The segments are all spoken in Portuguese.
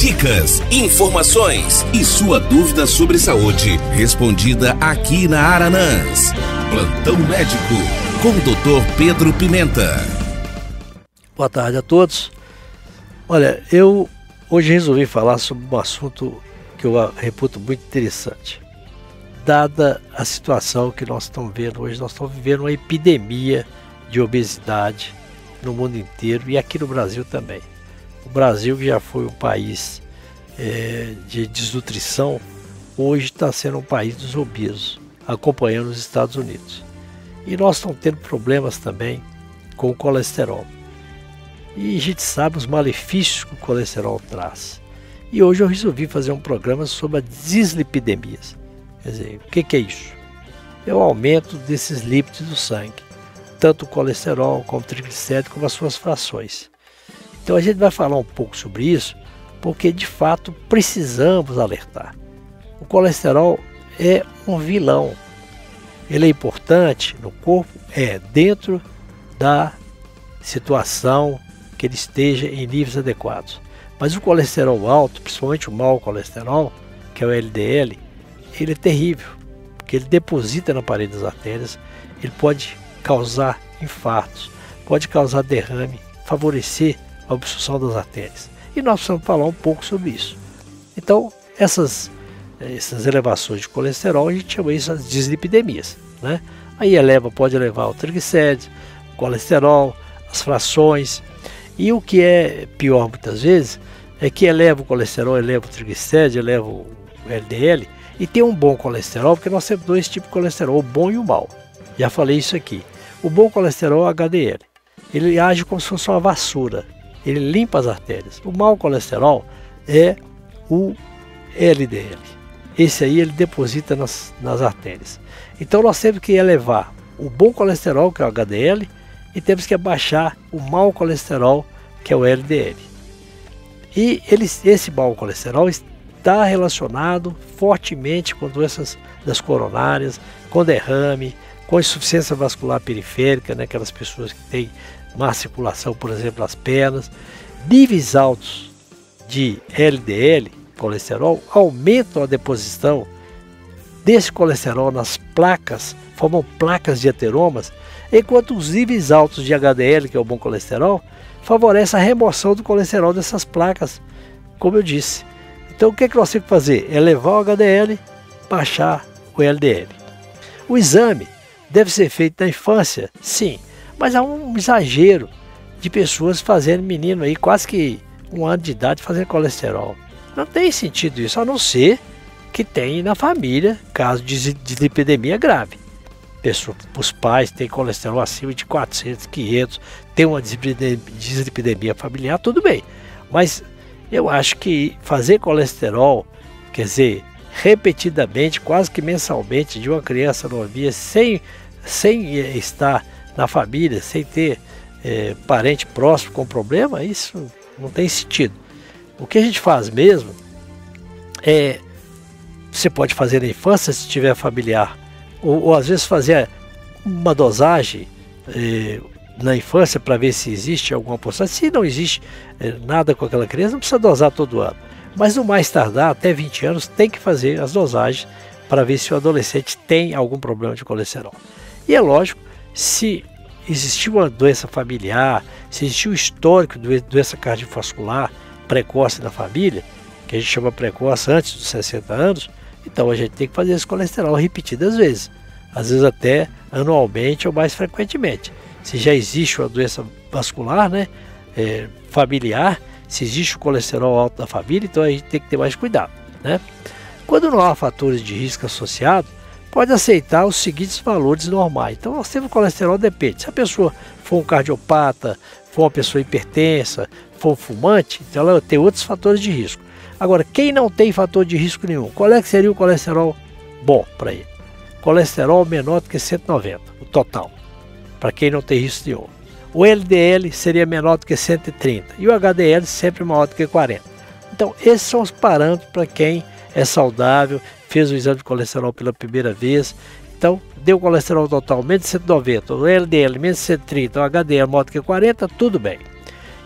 Dicas, informações e sua dúvida sobre saúde, respondida aqui na Aranãs. Plantão Médico, com o Dr. Pedro Pimenta. Boa tarde a todos. Olha, eu hoje resolvi falar sobre um assunto que eu reputo muito interessante. Dada a situação que nós estamos vendo hoje, nós estamos vivendo uma epidemia de obesidade no mundo inteiro e aqui no Brasil também. O Brasil, que já foi um país de desnutrição, hoje está sendo um país dos obesos, acompanhando os Estados Unidos. E nós estamos tendo problemas também com o colesterol. E a gente sabe os malefícios que o colesterol traz. E hoje eu resolvi fazer um programa sobre as dislipidemias. Quer dizer, o que é isso? É o aumento desses lípidos do sangue, tanto o colesterol como o triglicérido, como as suas frações. Então a gente vai falar um pouco sobre isso, porque de fato precisamos alertar. O colesterol é um vilão. Ele é importante no corpo, dentro da situação que ele esteja em níveis adequados. Mas o colesterol alto, principalmente o mau colesterol, que é o LDL, ele é terrível, porque ele deposita na parede das artérias, ele pode causar infartos, pode causar derrame, favorecer a obstrução das artérias. E nós precisamos falar um pouco sobre isso. Então, essas elevações de colesterol, a gente chama isso de dislipidemias, né? Aí pode elevar o triglicérides, o colesterol, as frações. E o que é pior muitas vezes é que eleva o colesterol, eleva o triglicérides, eleva o LDL e tem um bom colesterol, porque nós temos dois tipos de colesterol, o bom e o mau. Já falei isso aqui. O bom colesterol é o HDL. Ele age como se fosse uma vassoura. Ele limpa as artérias. O mau colesterol é o LDL. Esse aí ele deposita nas artérias. Então nós temos que elevar o bom colesterol, que é o HDL, e temos que abaixar o mau colesterol, que é o LDL. E esse mau colesterol está relacionado fortemente com doenças das coronárias, com derrame, com insuficiência vascular periférica, né, aquelas pessoas que têm má circulação, por exemplo, nas pernas. Níveis altos de LDL, colesterol, aumentam a deposição desse colesterol nas placas, formam placas de ateromas, enquanto os níveis altos de HDL, que é o bom colesterol, favorecem a remoção do colesterol dessas placas, como eu disse. Então o que nós temos que fazer? Elevar o HDL, baixar o LDL. O exame deve ser feito na infância, sim, mas há um exagero de pessoas fazendo menino aí quase que 1 ano de idade fazendo colesterol. Não tem sentido isso, a não ser que tem na família caso de dislipidemia grave. Os pais têm colesterol acima de 400, 500, tem uma dislipidemia familiar, tudo bem. Mas eu acho que fazer colesterol, quer dizer, repetidamente, quase que mensalmente, de uma criança novinha, sem estar na família, sem ter parente próximo com problema, isso não tem sentido. O que a gente faz mesmo você pode fazer na infância se tiver familiar, ou às vezes fazer uma dosagem na infância para ver se existe alguma porcentagem. Se não existe nada com aquela criança, não precisa dosar todo ano. Mas no mais tardar, até 20 anos, tem que fazer as dosagens para ver se o adolescente tem algum problema de colesterol. E é lógico, se existiu uma doença familiar, se existiu um histórico de doença cardiovascular precoce na família, que a gente chama precoce antes dos 60 anos, então a gente tem que fazer esse colesterol repetidas vezes, às vezes até anualmente ou mais frequentemente. Se já existe uma doença vascular, né, familiar, se existe o colesterol alto da família, então a gente tem que ter mais cuidado, né? Quando não há fatores de risco associados, pode aceitar os seguintes valores normais. Então nós temos o colesterol, depende. Se a pessoa for um cardiopata, for uma pessoa hipertensa, for um fumante, então ela tem outros fatores de risco. Agora, quem não tem fator de risco nenhum, qual é que seria o colesterol bom para ele? Colesterol menor do que 190, o total, para quem não tem risco nenhum. O LDL seria menor do que 130 e o HDL sempre maior do que 40. Então, esses são os parâmetros para quem é saudável, fez o exame de colesterol pela primeira vez. Então, deu colesterol total menos de 190, o LDL menos de 130, o HDL maior do que 40, tudo bem.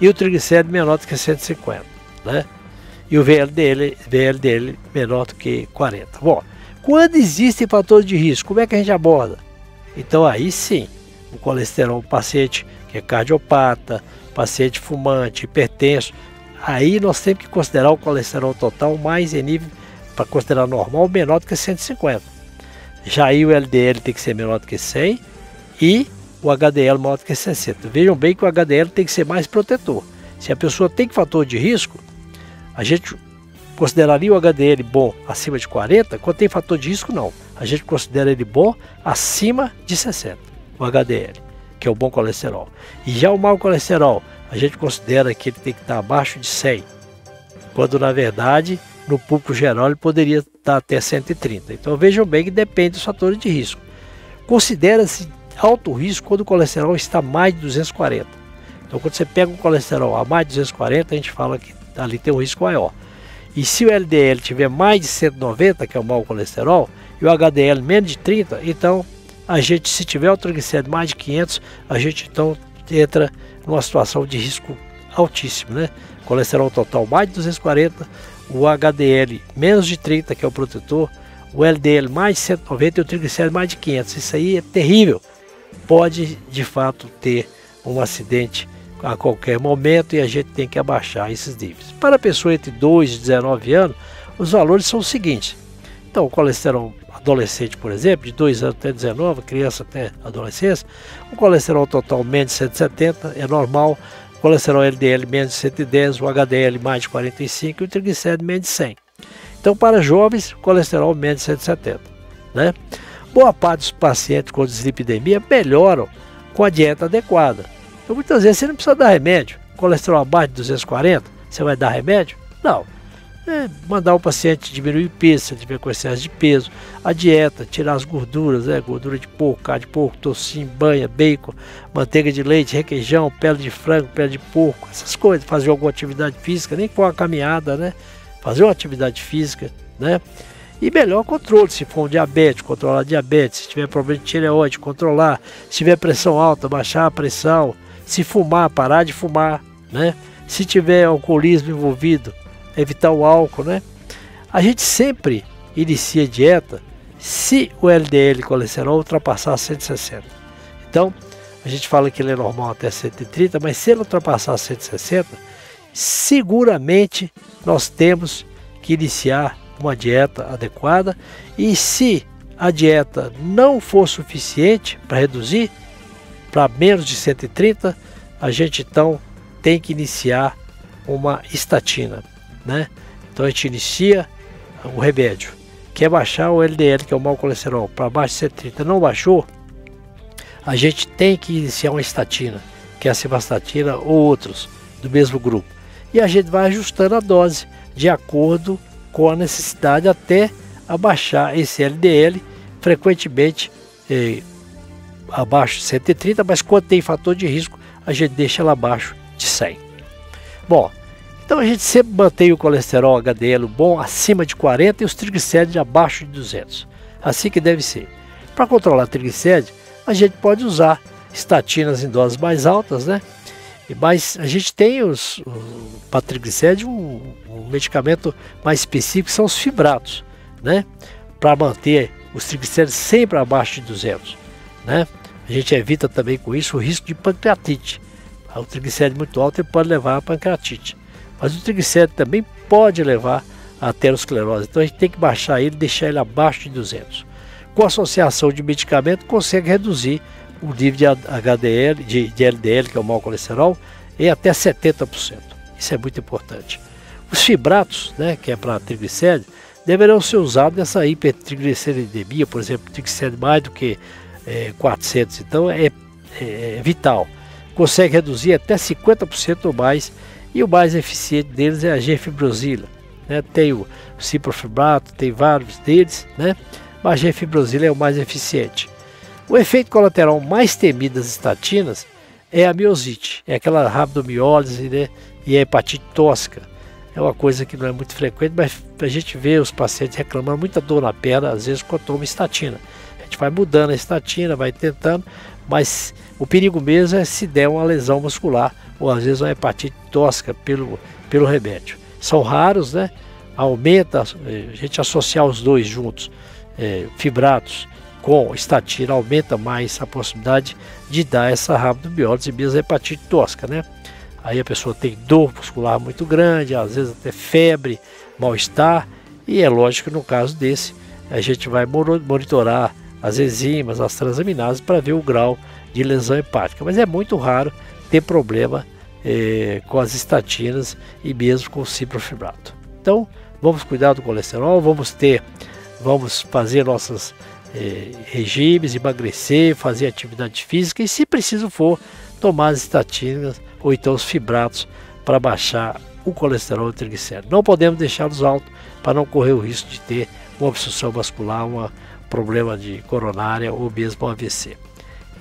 E o triglicérido menor do que 150, né? e o VLDL menor do que 40. Bom, quando existem fatores de risco, como é que a gente aborda? Então aí sim, o colesterol, paciente que é cardiopata, paciente fumante, hipertenso, aí nós temos que considerar o colesterol total mais em nível, para considerar normal, menor do que 150. Já aí o LDL tem que ser menor do que 100 e o HDL maior do que 60. Vejam bem que o HDL tem que ser mais protetor. Se a pessoa tem fator de risco, a gente consideraria o HDL bom acima de 40, quando tem fator de risco não. A gente considera ele bom acima de 60, o HDL, que é o bom colesterol. E já o mau colesterol, a gente considera que ele tem que estar abaixo de 100, quando na verdade, no público geral, ele poderia estar até 130. Então vejam bem que depende dos fatores de risco. Considera-se alto risco quando o colesterol está mais de 240. Então quando você pega um colesterol a mais de 240, a gente fala que ali tem um risco maior. E se o LDL tiver mais de 190, que é o mau colesterol, e o HDL menos de 30, então a gente, se tiver o triglicérido mais de 500, a gente então entra numa situação de risco altíssimo, né? Colesterol total mais de 240, o HDL menos de 30, que é o protetor, o LDL mais de 190 e o triglicérido mais de 500. Isso aí é terrível. Pode de fato ter um acidente a qualquer momento e a gente tem que abaixar esses níveis. Para a pessoa entre 2 e 19 anos, os valores são os seguintes. Então, o colesterol adolescente, por exemplo, de 2 anos até 19, criança até adolescência, o colesterol total menos de 170 é normal, o colesterol LDL menos de 110, o HDL mais de 45 e o triglicérido menos de 100. Então, para jovens, o colesterol menos de 170, né? Boa parte dos pacientes com dislipidemia melhoram com a dieta adequada. Então, muitas vezes você não precisa dar remédio. Colesterol abaixo de 240, você vai dar remédio? Não. Mandar o paciente diminuir o peso, se ele tiver com excesso de peso. A dieta, tirar as gorduras, gordura de porco, carne de porco, tocinho, banha, bacon, manteiga de leite, requeijão, pele de frango, pele de porco, essas coisas. Fazer alguma atividade física, nem que for uma caminhada, né? Fazer uma atividade física, né? E melhor controle, se for um diabético, controlar a diabetes, se tiver problema de tireoide, controlar, se tiver pressão alta, baixar a pressão, se fumar, parar de fumar, né? Se tiver alcoolismo envolvido, evitar o álcool, né? A gente sempre inicia a dieta se o LDL colesterol ultrapassar 160. Então, a gente fala que ele é normal até 130, mas se ele ultrapassar 160, seguramente nós temos que iniciar uma dieta adequada, e se a dieta não for suficiente para reduzir para menos de 130, a gente então tem que iniciar uma estatina, né? Então a gente inicia o remédio, quer baixar o LDL, que é o mau colesterol, para baixo de 130, não baixou, a gente tem que iniciar uma estatina, que é a simvastatina ou outros do mesmo grupo, e a gente vai ajustando a dose de acordo com a necessidade até abaixar esse LDL, frequentemente abaixo de 130, mas quando tem fator de risco, a gente deixa ela abaixo de 100. Bom, então a gente sempre mantém o colesterol HDL bom acima de 40 e os triglicéridos abaixo de 200. Assim que deve ser. Para controlar triglicéridos, a gente pode usar estatinas em doses mais altas, né? Mas a gente tem para triglicéridos um medicamento mais específico, que são os fibratos, né? Para manter os triglicéridos sempre abaixo de 200, né? A gente evita também com isso o risco de pancreatite. O triglicérido muito alto ele pode levar a pancreatite, mas o triglicérido também pode levar a aterosclerose. Então a gente tem que baixar ele e deixar ele abaixo de 200. Com associação de medicamento, consegue reduzir o nível de HDL, de LDL, que é o mau colesterol, em até 70%. Isso é muito importante. Os fibratos, né, que é para triglicéridos, deverão ser usados nessa hipertrigliceridemia, por exemplo, triglicéridos mais do que 400. Então é vital. Consegue reduzir até 50% ou mais, e o mais eficiente deles é a gefibrozila, né? Tem o ciprofibrato, tem vários deles, né? Mas a gefibrozila é o mais eficiente. O efeito colateral mais temido das estatinas é a miosite, é aquela rabdomiólise, né? E a hepatite tóxica. É uma coisa que não é muito frequente, mas a gente vê os pacientes reclamando muita dor na perna, às vezes quando toma estatina. A gente vai mudando a estatina, vai tentando, mas o perigo mesmo é se der uma lesão muscular ou às vezes uma hepatite tóxica pelo remédio. são raros, né? Aumenta, a gente associar os dois juntos, fibratos com estatina, aumenta mais a possibilidade de dar essa rabdomiólise e mesmo hepatite tóxica, né? Aí a pessoa tem dor muscular muito grande, às vezes até febre, mal-estar, e é lógico que no caso desse a gente vai monitorar as enzimas, as transaminases para ver o grau de lesão hepática, mas é muito raro ter problema com as estatinas e mesmo com o ciprofibrato. Então vamos cuidar do colesterol, vamos fazer nossos regimes, emagrecer, fazer atividade física e, se preciso for, tomar as estatinas ou então os fibratos para baixar o colesterol e o triglicérido. Não podemos deixá-los altos para não correr o risco de ter uma obstrução vascular, um problema de coronária ou mesmo um AVC.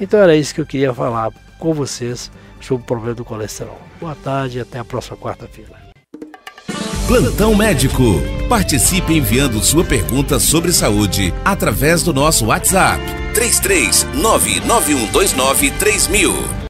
Então era isso que eu queria falar com vocês sobre o problema do colesterol. Boa tarde e até a próxima quarta-feira. Plantão Médico. Participe enviando sua pergunta sobre saúde através do nosso WhatsApp 33991293000.